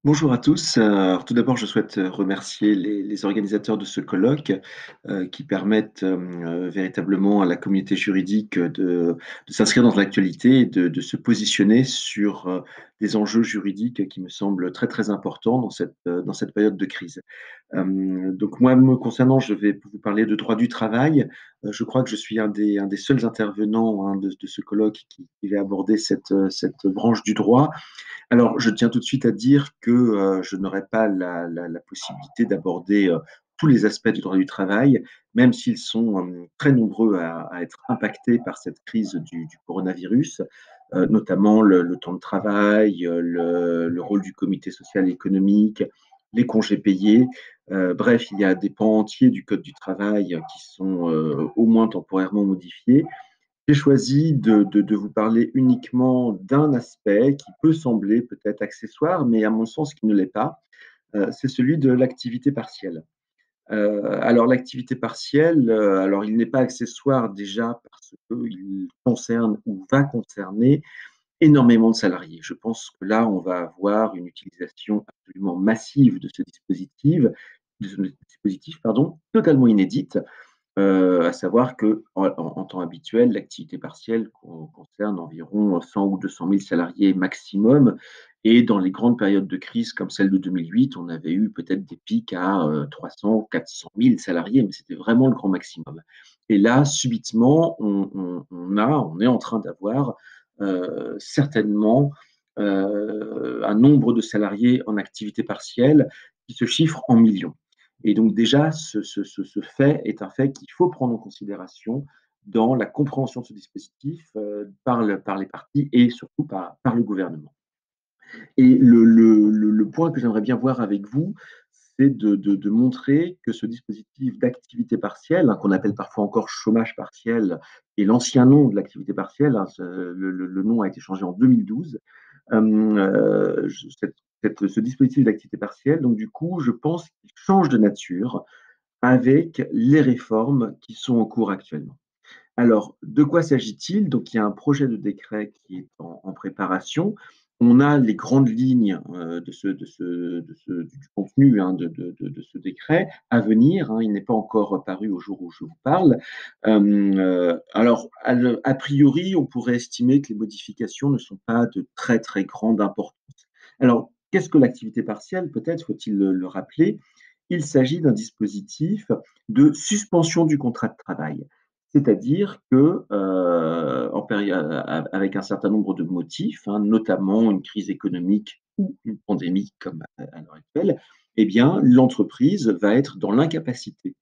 Bonjour à tous. Alors tout d'abord, je souhaite remercier les organisateurs de ce colloque qui permettent véritablement à la communauté juridique de s'inscrire dans l'actualité et de se positionner sur des enjeux juridiques qui me semblent très très importants dans cette période de crise. Donc moi, me concernant, je vais vous parler de droit du travail. Je crois que je suis un des seuls intervenants de ce colloque qui va aborder cette branche du droit. Alors, je tiens tout de suite à dire que je n'aurai pas la possibilité d'aborder tous les aspects du droit du travail, même s'ils sont très nombreux à être impactés par cette crise du coronavirus, notamment le temps de travail, le rôle du comité social et économique, les congés payés. Bref, il y a des pans entiers du Code du travail qui sont au moins temporairement modifiés. J'ai choisi de vous parler uniquement d'un aspect qui peut sembler peut-être accessoire, mais à mon sens qui ne l'est pas. C'est celui de l'activité partielle. Alors l'activité partielle, alors il n'est pas accessoire déjà parce qu'il concerne ou va concerner énormément de salariés. Je pense que là, on va avoir une utilisation absolument massive de ce dispositif, pardon, totalement inédite. À savoir qu'en temps habituel, l'activité partielle concerne environ 100 ou 200 000 salariés maximum. Et dans les grandes périodes de crise comme celle de 2008, on avait eu peut-être des pics à 300 ou 400 000 salariés, mais c'était vraiment le grand maximum. Et là, subitement, on est en train d'avoir certainement un nombre de salariés en activité partielle qui se chiffre en millions. Et donc déjà, ce fait est un fait qu'il faut prendre en considération dans la compréhension de ce dispositif par les partis et surtout par le gouvernement. Et le point que j'aimerais bien voir avec vous, c'est de montrer que ce dispositif d'activité partielle, hein, qu'on appelle parfois encore chômage partiel, et l'ancien nom de l'activité partielle, hein, le nom a été changé en 2012, ce dispositif d'activité partielle, donc du coup, je pense qu'il change de nature avec les réformes qui sont en cours actuellement. Alors, de quoi s'agit-il? Donc, il y a un projet de décret qui est en préparation. On a les grandes lignes du contenu hein, de ce décret à venir. Hein, il n'est pas encore paru au jour où je vous parle. Alors, a priori, on pourrait estimer que les modifications ne sont pas de très, très grande importance. Alors, qu'est-ce que l'activité partielle? Peut-être faut-il le rappeler. Il s'agit d'un dispositif de suspension du contrat de travail. C'est-à-dire que, avec un certain nombre de motifs, hein, notamment une crise économique ou une pandémie comme à l'heure actuelle, eh bien, l'entreprise va être dans l'incapacité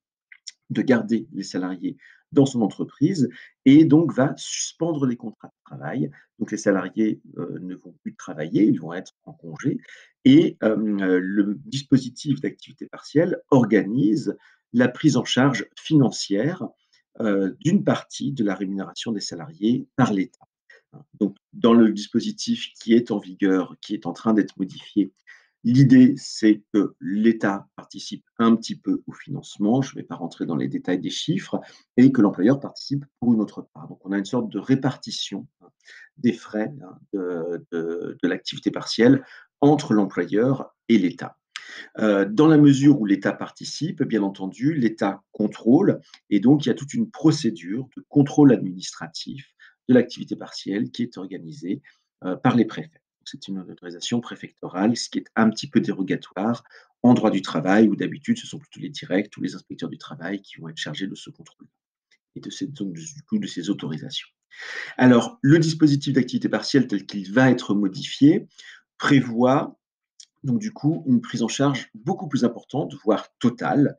de garder les salariés dans son entreprise et donc va suspendre les contrats de travail. Donc les salariés ne vont plus travailler, ils vont être en congé. Et le dispositif d'activité partielle organise la prise en charge financière d'une partie de la rémunération des salariés par l'État. Donc, dans le dispositif qui est en vigueur, qui est en train d'être modifié, l'idée, c'est que l'État participe un petit peu au financement, je ne vais pas rentrer dans les détails des chiffres, et que l'employeur participe pour une autre part. Donc, on a une sorte de répartition des frais de l'activité partielle entre l'employeur et l'État. Dans la mesure où l'État participe, bien entendu, l'État contrôle, et donc il y a toute une procédure de contrôle administratif de l'activité partielle qui est organisée par les préfets. C'est une autorisation préfectorale, ce qui est un petit peu dérogatoire en droit du travail, où d'habitude ce sont plutôt les directs ou les inspecteurs du travail qui vont être chargés de ce contrôle et donc, du coup de ces autorisations. Alors, le dispositif d'activité partielle tel qu'il va être modifié prévoit donc du coup, une prise en charge beaucoup plus importante, voire totale,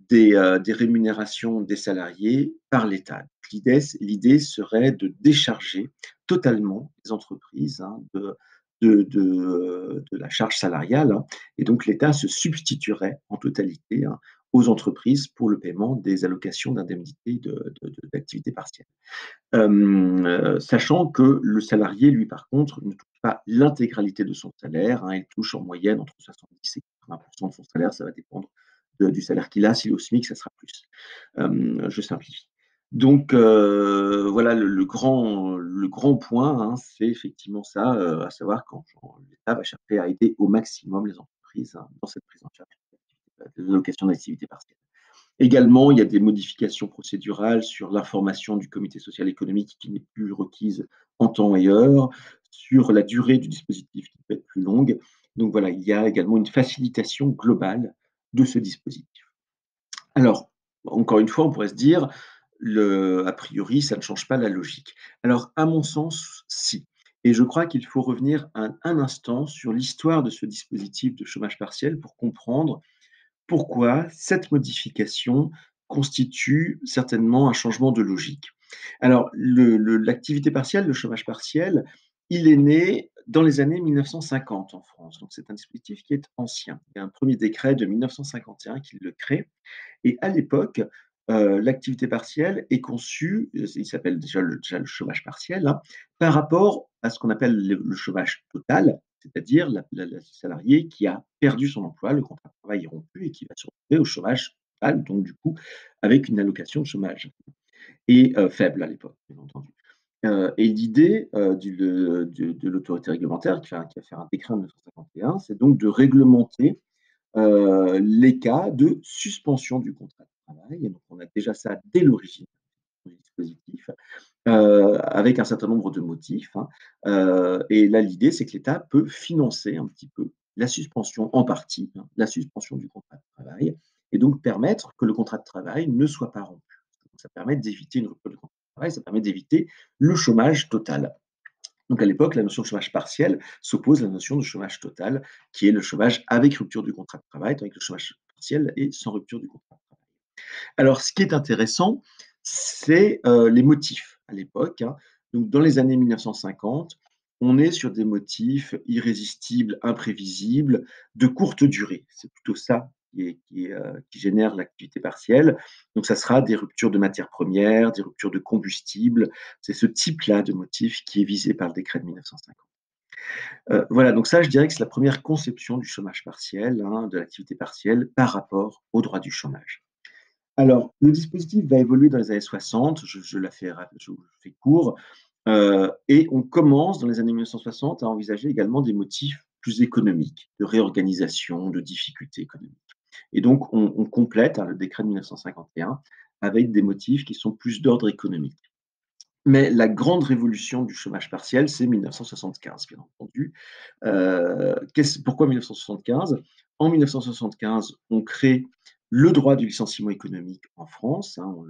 des rémunérations des salariés par l'État. L'idée serait de décharger totalement les entreprises hein, de la charge salariale, hein, et donc l'État se substituerait en totalité hein, aux entreprises pour le paiement des allocations d'indemnité d'activité partielle. Sachant que le salarié, lui, par contre, ne touche pas l'intégralité de son salaire, hein, il touche en moyenne entre 70 et 80 de son salaire, ça va dépendre du salaire qu'il a. S'il est au SMIC, ça sera plus. Je simplifie. Donc, voilà le grand point, hein, c'est effectivement ça, à savoir quand l'État va chercher à aider au maximum les entreprises, hein, dans cette prise en charge de l'allocation d'activité partielle. Également, il y a des modifications procédurales sur l'information du comité social économique qui n'est plus requise en temps et heure, sur la durée du dispositif qui peut être plus longue. Donc voilà, il y a également une facilitation globale de ce dispositif. Alors, encore une fois, on pourrait se dire, a priori, ça ne change pas la logique. Alors, à mon sens, si. Et je crois qu'il faut revenir un instant sur l'histoire de ce dispositif de chômage partiel pour comprendre pourquoi cette modification constitue certainement un changement de logique. Alors, l'activité partielle, le chômage partiel, il est né dans les années 1950 en France. Donc, c'est un dispositif qui est ancien. Il y a un premier décret de 1951 qui le crée. Et à l'époque, l'activité partielle est conçue, il s'appelle déjà le chômage partiel, hein, par rapport à ce qu'on appelle le chômage total, c'est-à-dire la salarié qui a perdu son emploi, le contrat de travail est rompu et qui va se retrouver au chômage total, donc du coup, avec une allocation de chômage et faible à l'époque, bien entendu. Et l'idée, de l'autorité réglementaire qui a fait un décret en 1951, c'est donc de réglementer les cas de suspension du contrat de travail. Et donc, on a déjà ça dès l'origine du dispositif, avec un certain nombre de motifs, hein. Et là, l'idée, c'est que l'État peut financer un petit peu la suspension, en partie, hein, la suspension du contrat de travail, et donc permettre que le contrat de travail ne soit pas rompu. Donc, ça permet d'éviter une rupture du contrat de travail, ça permet d'éviter le chômage total. Donc à l'époque, la notion de chômage partiel s'oppose à la notion de chômage total, qui est le chômage avec rupture du contrat de travail, tandis que le chômage partiel est sans rupture du contrat de travail. Alors ce qui est intéressant, c'est, les motifs à l'époque, hein. Donc dans les années 1950, on est sur des motifs irrésistibles, imprévisibles, de courte durée. C'est plutôt ça qui génère l'activité partielle. Donc ça sera des ruptures de matières premières, des ruptures de combustible. C'est ce type-là de motif qui est visé par le décret de 1950. Voilà, donc ça, je dirais que c'est la première conception du chômage partiel, hein, de l'activité partielle par rapport au droit du chômage. Alors, le dispositif va évoluer dans les années 60, je fais court, et on commence dans les années 1960 à envisager également des motifs plus économiques, de réorganisation, de difficultés économiques. Et donc on complète, hein, le décret de 1951 avec des motifs qui sont plus d'ordre économique. Mais la grande révolution du chômage partiel, c'est 1975, bien entendu. Pourquoi 1975? En 1975, on crée le droit du licenciement économique en France, hein, on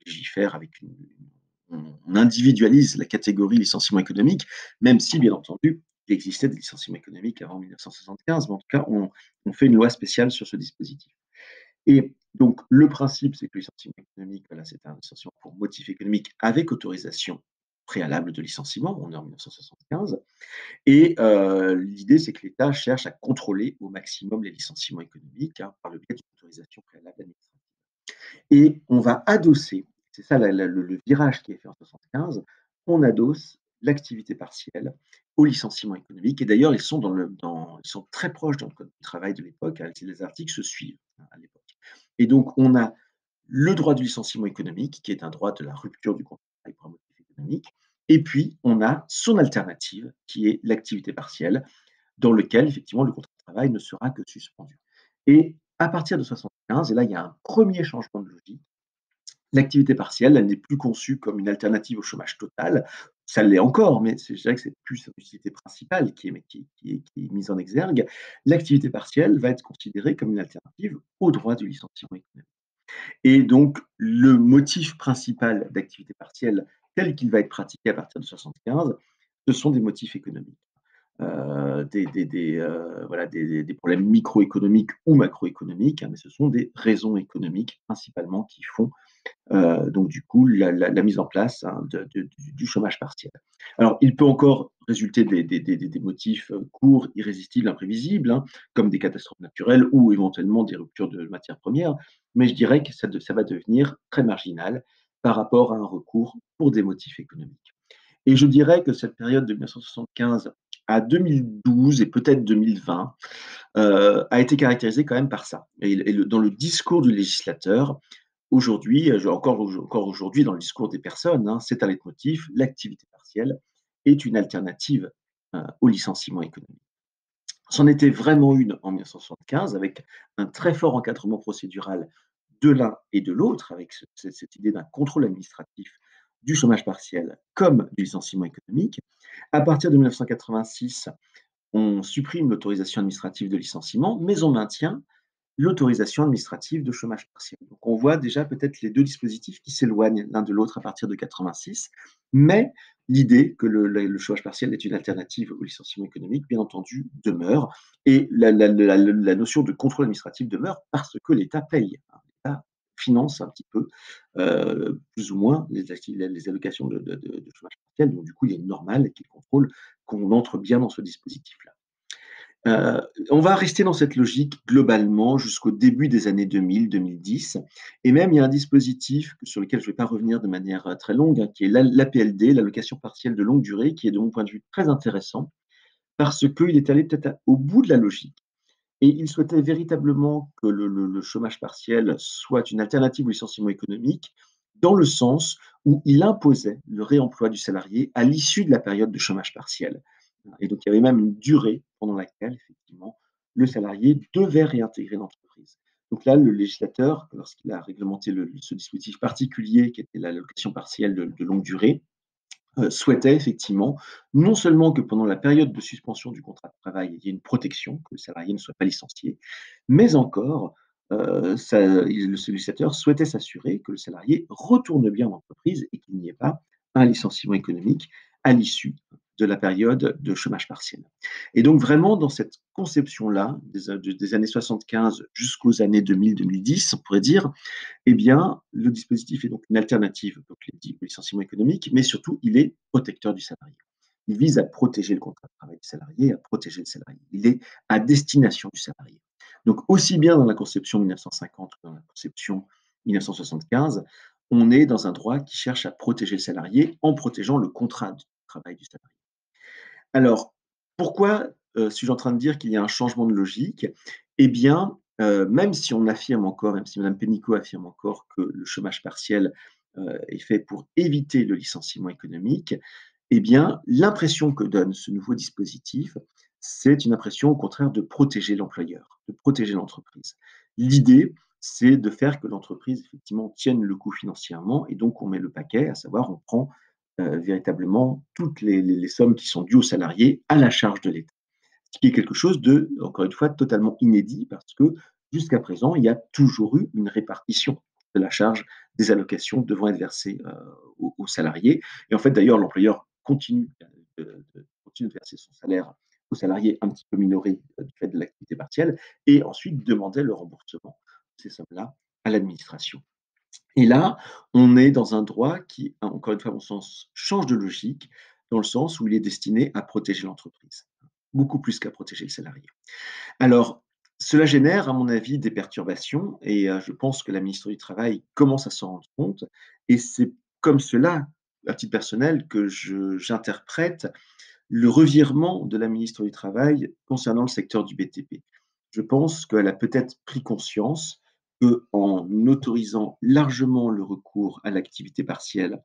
légifère avec on individualise la catégorie licenciement économique, même si, bien entendu, il existait des licenciements économiques avant 1975, mais en tout cas, on fait une loi spéciale sur ce dispositif. Et donc, le principe, c'est que le licenciement économique, voilà, c'est un licenciement pour motif économique avec autorisation préalable de licenciement. On est en 1975. Et l'idée, c'est que l'État cherche à contrôler au maximum les licenciements économiques, hein, par le biais d'une autorisation préalable administrative. Et on va adosser, c'est ça le virage qui est fait en 75, on adosse l'activité partielle au licenciement économique. Et d'ailleurs, ils sont très proches dans le code du travail de l'époque, hein, les articles se suivent, hein, à l'époque. Et donc, on a le droit du licenciement économique, qui est un droit de la rupture du contrat de travail pour un motif économique. Et puis, on a son alternative, qui est l'activité partielle, dans lequel, effectivement, le contrat de travail ne sera que suspendu. Et à partir de 75, et là, il y a un premier changement de logique, l'activité partielle, elle n'est plus conçue comme une alternative au chômage total. Ça l'est encore, mais je dirais que c'est plus son utilité principale qui est mise en exergue. L'activité partielle va être considérée comme une alternative au droit du licenciement économique. Et donc, le motif principal d'activité partielle, tel qu'il va être pratiqué à partir de 75, ce sont des motifs économiques. Voilà, des problèmes microéconomiques ou macroéconomiques, hein, mais ce sont des raisons économiques principalement qui font donc du coup la mise en place, hein, du chômage partiel. Alors il peut encore résulter des motifs courts, irrésistibles, imprévisibles, hein, comme des catastrophes naturelles ou éventuellement des ruptures de matières premières, mais je dirais que ça va devenir très marginal par rapport à un recours pour des motifs économiques. Et je dirais que cette période de 1975 à 2012 et peut-être 2020 a été caractérisée quand même par ça. Dans le discours du législateur, Aujourd'hui, encore aujourd'hui dans le discours des personnes, hein, c'est un leitmotiv, l'activité partielle est une alternative, au licenciement économique. C'en était vraiment une en 1975 avec un très fort encadrement procédural de l'un et de l'autre, avec cette idée d'un contrôle administratif du chômage partiel comme du licenciement économique. À partir de 1986, on supprime l'autorisation administrative de licenciement, mais on maintient l'autorisation administrative de chômage partiel. Donc on voit déjà peut-être les 2 dispositifs qui s'éloignent l'un de l'autre à partir de 86, mais l'idée que le chômage partiel est une alternative au licenciement économique, bien entendu, demeure et la notion de contrôle administratif demeure parce que l'État paye, hein. L'État finance un petit peu, plus ou moins les allocations de chômage partiel, donc du coup, il est normal qu'il contrôle qu'on entre bien dans ce dispositif-là. On va rester dans cette logique globalement jusqu'au début des années 2000-2010 et même il y a un dispositif sur lequel je ne vais pas revenir de manière, très longue, hein, qui est l'APLD, l'allocation partielle de longue durée, qui est de mon point de vue très intéressant parce qu'il est allé peut-être au bout de la logique et il souhaitait véritablement que le chômage partiel soit une alternative au licenciement économique, dans le sens où il imposait le réemploi du salarié à l'issue de la période de chômage partiel. Et donc, il y avait même une durée pendant laquelle, effectivement, le salarié devait réintégrer l'entreprise. Donc là, le législateur, lorsqu'il a réglementé ce dispositif particulier qui était l'allocation partielle de longue durée, souhaitait effectivement, non seulement que pendant la période de suspension du contrat de travail, il y ait une protection, que le salarié ne soit pas licencié, mais encore, le solliciteur souhaitait s'assurer que le salarié retourne bien en entreprise et qu'il n'y ait pas un licenciement économique à l'issue de la période de chômage partiel. Et donc vraiment dans cette conception-là, des années 75 jusqu'aux années 2000-2010, on pourrait dire, eh bien, le dispositif est donc une alternative, donc je l'ai dit, au licenciement économique, mais surtout, il est protecteur du salarié. Il vise à protéger le contrat de travail du salarié, à protéger le salarié. Il est à destination du salarié. Donc, aussi bien dans la conception 1950 que dans la conception 1975, on est dans un droit qui cherche à protéger le salarié en protégeant le contrat de travail du salarié. Alors, pourquoi, suis-je en train de dire qu'il y a un changement de logique? Eh bien, même si on affirme encore, même si madame Pénicaud affirme encore que le chômage partiel, est fait pour éviter le licenciement économique, eh bien, l'impression que donne ce nouveau dispositif, c'est une impression au contraire de protéger l'employeur, de protéger l'entreprise. L'idée, c'est de faire que l'entreprise effectivement tienne le coup financièrement et donc on met le paquet, à savoir on prend véritablement toutes les sommes qui sont dues aux salariés à la charge de l'État. Ce qui est quelque chose de, encore une fois, totalement inédit parce que jusqu'à présent, il y a toujours eu une répartition de la charge des allocations devant être versées aux salariés. Et en fait, d'ailleurs, l'employeur continue de verser son salaire aux salariés un petit peu minoré du fait de l'activité partielle et ensuite demandait le remboursement de ces sommes-là à l'administration. Et là, on est dans un droit qui, encore une fois, à mon sens, change de logique, dans le sens où il est destiné à protéger l'entreprise, beaucoup plus qu'à protéger le salarié. Alors, cela génère, à mon avis, des perturbations et je pense que la ministre du Travail commence à s'en rendre compte et c'est comme cela, à titre personnel, que j'interprète le revirement de la ministre du Travail concernant le secteur du BTP. Je pense qu'elle a peut-être pris conscience qu'en autorisant largement le recours à l'activité partielle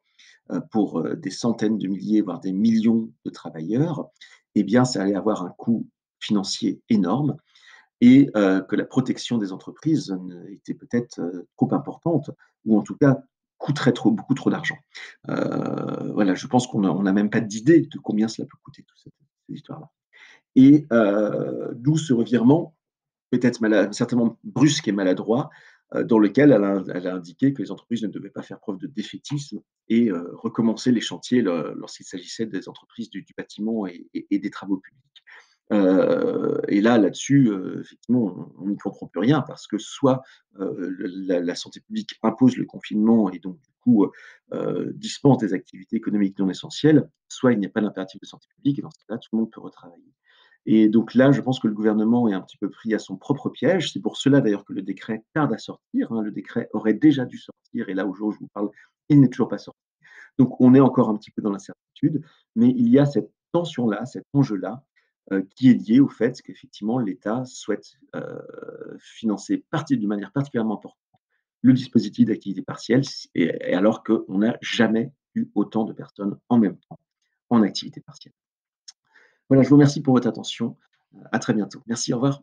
pour des centaines de milliers, voire des millions de travailleurs, eh bien, ça allait avoir un coût financier énorme et que la protection des entreprises était peut-être trop importante ou en tout cas coûterait beaucoup trop d'argent. Voilà, je pense qu'on n'a même pas d'idée de combien cela peut coûter, toute cette histoire-là. Et d'où ce revirement, peut-être certainement brusque et maladroit, dans lequel elle a indiqué que les entreprises ne devaient pas faire preuve de défaitisme et recommencer les chantiers lorsqu'il s'agissait des entreprises du bâtiment et des travaux publics. Et là-dessus, effectivement, on n'y comprend plus rien parce que soit la santé publique impose le confinement et donc du coup dispense des activités économiques non essentielles, soit il n'y a pas d'impératif de santé publique et dans ce cas-là, tout le monde peut retravailler. Et donc là, je pense que le gouvernement est un petit peu pris à son propre piège. C'est pour cela d'ailleurs que le décret tarde à sortir, hein. Le décret aurait déjà dû sortir et là, au jour où je vous parle, il n'est toujours pas sorti. Donc on est encore un petit peu dans l'incertitude, mais il y a cette tension-là, cet enjeu-là, qui est lié au fait qu'effectivement l'État souhaite financer de manière particulièrement importante le dispositif d'activité partielle, et alors qu'on n'a jamais eu autant de personnes en même temps en activité partielle. Voilà, je vous remercie pour votre attention. À très bientôt. Merci, au revoir.